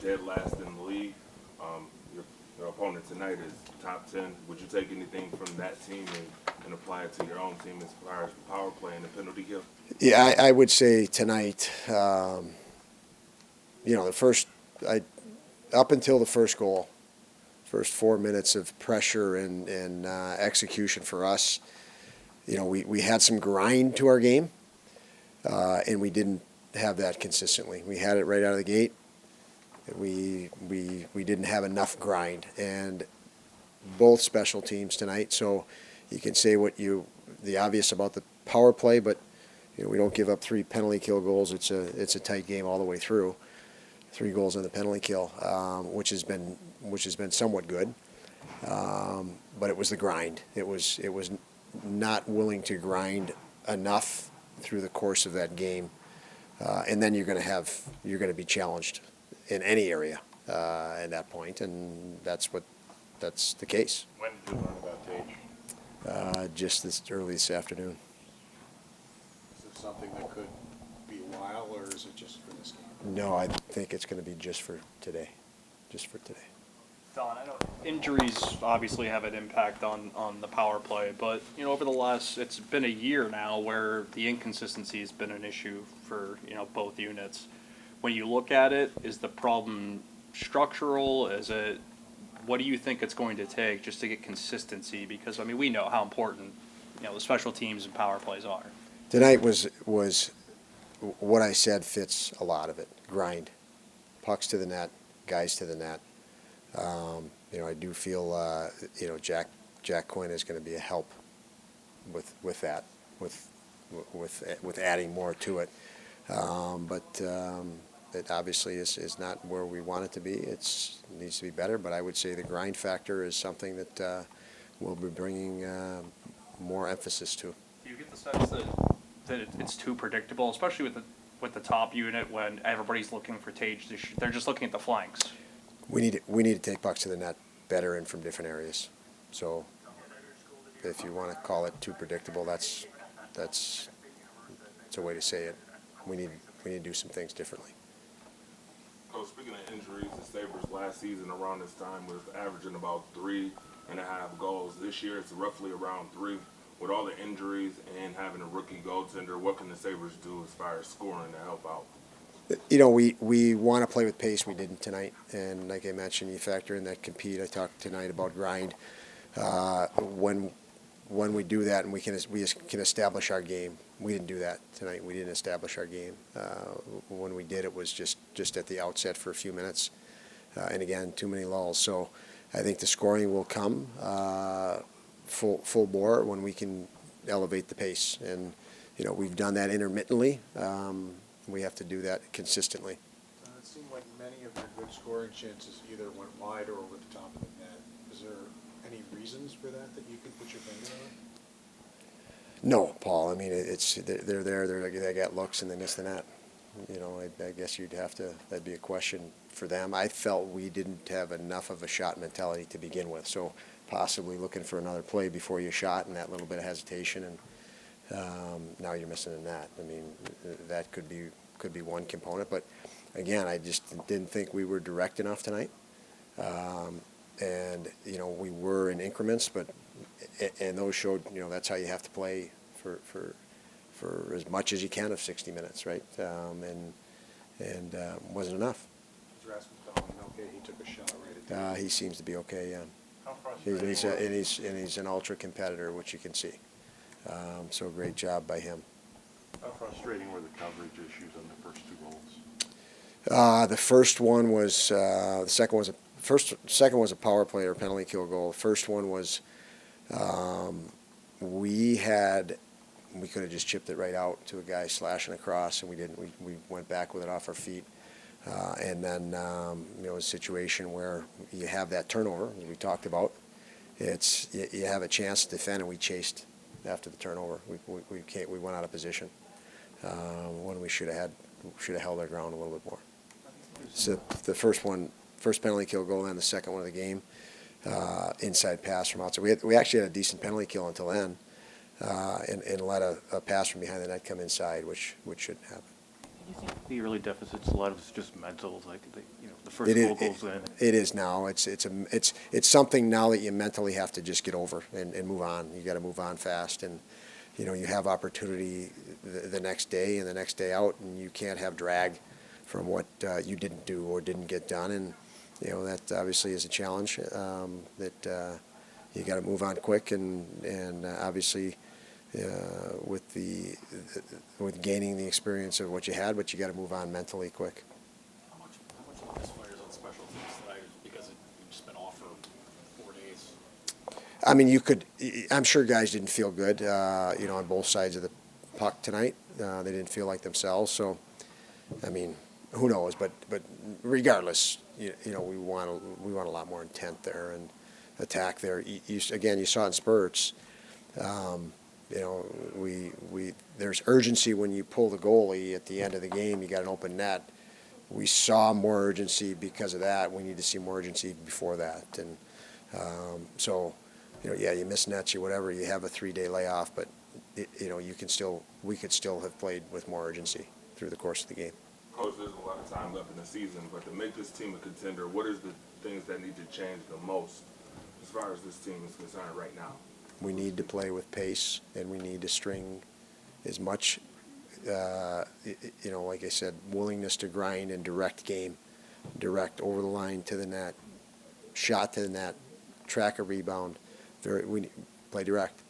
dead last in the league. Your opponent tonight is top 10. Would you take anything from that team and apply it to your own team as far as power play and the penalty kill? Yeah, I would say tonight, the first, up until the first goal, first 4 minutes of pressure and execution for us, we had some grind to our game, and we didn't have that consistently. We had it right out of the gate. We didn't have enough grind, and both special teams tonight. So you can say the obvious about the power play, but we don't give up 3 penalty kill goals. It's a tight game all the way through. 3 goals on the penalty kill, which has been somewhat good. But it was the grind. It was not willing to grind enough through the course of that game, and then you're going to be challenged in any area at that point, and that's the case. When did you learn about Tage? Just early this afternoon. Is it something that could be a while, or is it just for this game? No, I think it's going to be just for today. Don, I know injuries obviously have an impact on the power play, but over the it's been a year now where the inconsistency has been an issue for both units. When you look at it, is the problem structural? What do you think it's going to take just to get consistency? Because we know how important the special teams and power plays are. Tonight was what I said fits a lot of it. Grind, pucks to the net, guys to the net. I do feel Jack Quinn is going to be a help with that, with adding more to it. But it obviously is not where we want it to be. It needs to be better. But I would say the grind factor is something that we'll be bringing more emphasis to. Do you get the sense that it's too predictable, especially with the top unit when everybody's looking for Tage? They're just looking at the flanks. We need to take pucks to the net better and from different areas. So if you want to call it too predictable, that's a way to say it. We need to do some things differently. Coach, speaking of injuries, the Sabres last season around this time was averaging about 3.5 goals. This year it's roughly around 3. With all the injuries and having a rookie goaltender, what can the Sabres do as far as scoring to help out? We want to play with pace. We didn't tonight, and like I mentioned, you factor in that compete. I talked tonight about grind. When we do that and we can establish our game, we didn't do that tonight. We didn't establish our game. When we did, it was just at the outset for a few minutes, and again, too many lulls. So I think the scoring will come full bore when we can elevate the pace, and we've done that intermittently. We have to do that consistently. It seemed like many of your good scoring chances either went wide or over the top of the net. Is there any reasons for that you could put your finger on? No, Paul. They're there. They got looks and they miss the net. I guess that'd be a question for them. I felt we didn't have enough of a shot mentality to begin with, so possibly looking for another play before you shot and that little bit of hesitation, and now you're missing a net. That could be one component, but again, I just didn't think we were direct enough tonight. And we were in increments, but those showed that's how you have to play for as much as you can of 60 minutes, right? And wasn't enough. Is Rasmus Dahlin okay? He took a shot right at the He seems to be okay. Yeah. How frustrating He's an ultra competitor, which you can see. So great job by him. How frustrating were the coverage issues on the first 2 goals? The first one was the second was a power play or penalty kill goal. The first one was we could have just chipped it right out to a guy slashing across, and we didn't. We went back with it off our feet, and then a situation where you have that turnover, as we talked about. You have a chance to defend, and we chased after the turnover. We went out of position when we should have held our ground a little bit more. So the first penalty kill goal, and the second one of the game, inside pass from outside. We actually had a decent penalty kill until then, and let a pass from behind the net come inside, which shouldn't happen. you think the early deficits, a lot of it's just mental, like, the first It is, goal goes in. it is now. It's something now that you mentally have to just get over and move on. You got to move on fast, and you have opportunity the next day and the next day out, and you can't have drag from what you didn't do or didn't get done, and that obviously is a challenge that you got to move on quick, and obviously. With gaining the experience of what you had, but you got to move on mentally quick. How much of the misfires on special teams tonight is because you've just been off for 4 days? I mean, I'm sure guys didn't feel good, on both sides of the puck tonight. They didn't feel like themselves. So, I mean, who knows? But regardless, we want a lot more intent there and attack there. You saw in spurts. There's urgency when you pull the goalie at the end of the game. You got an open net. We saw more urgency because of that. We need to see more urgency before that. And you miss nets or whatever. You have a 3-day layoff, but we could still have played with more urgency through the course of the game. Coach, there's a lot of time left in the season, but to make this team a contender, what is the things that need to change the most as far as this team is concerned right now? We need to play with pace, and we need to string as much, like I said, willingness to grind and direct game, direct over the line to the net, shot to the net, track a rebound. We play direct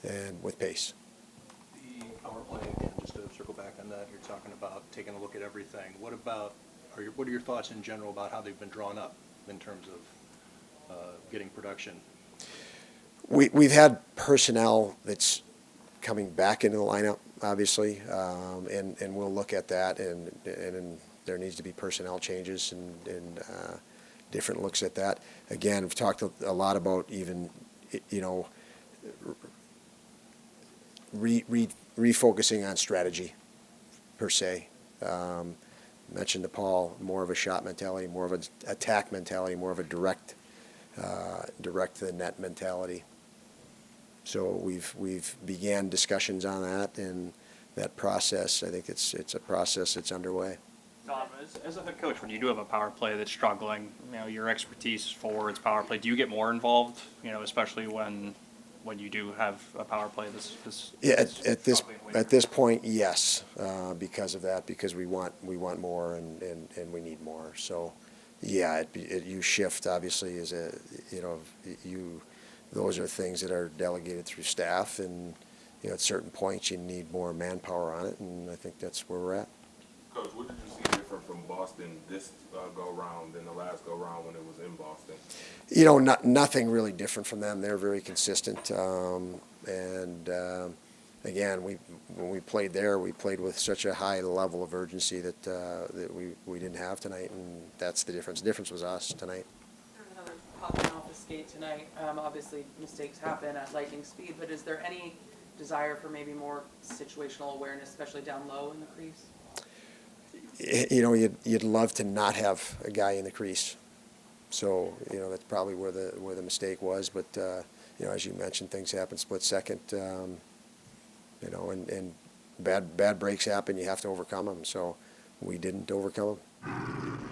and with pace. The power play, again, just to circle back on that, you're talking about taking a look at everything. What are your thoughts in general about how they've been drawn up in terms of getting production? We've had personnel that's coming back into the lineup, obviously, and we'll look at that, and there needs to be personnel changes and different looks at that. Again, we've talked a lot about even, refocusing on strategy, per se. Mentioned to Paul, more of a shot mentality, more of an attack mentality, more of a direct to the net mentality. So we've began discussions on that, and that process, I think it's a process that's underway. Tom, as a head coach, when you do have a power play that's struggling, your expertise forwards power play, do you get more involved? Especially when you do have a power play this Yeah, struggling with? at this point, yes, because of that, because we want more and we need more. So, yeah, you shift obviously as those are things that are delegated through staff, and at certain points you need more manpower on it, and I think that's where we're at. Coach, what did you see different from Boston this go-round than the last go-round when it was in Boston? Nothing really different from them. They're very consistent, again, when we played there, we played with such a high level of urgency that we didn't have tonight, and that's the difference. The difference was us tonight. Another popping off the skate tonight. Obviously, mistakes happen at lightning speed, but is there any desire for maybe more situational awareness, especially down low in the crease? You'd love to not have a guy in the crease. So, that's probably where the mistake was. But, as you mentioned, things happen split second, and bad breaks happen. You have to overcome them. So we didn't overcome them.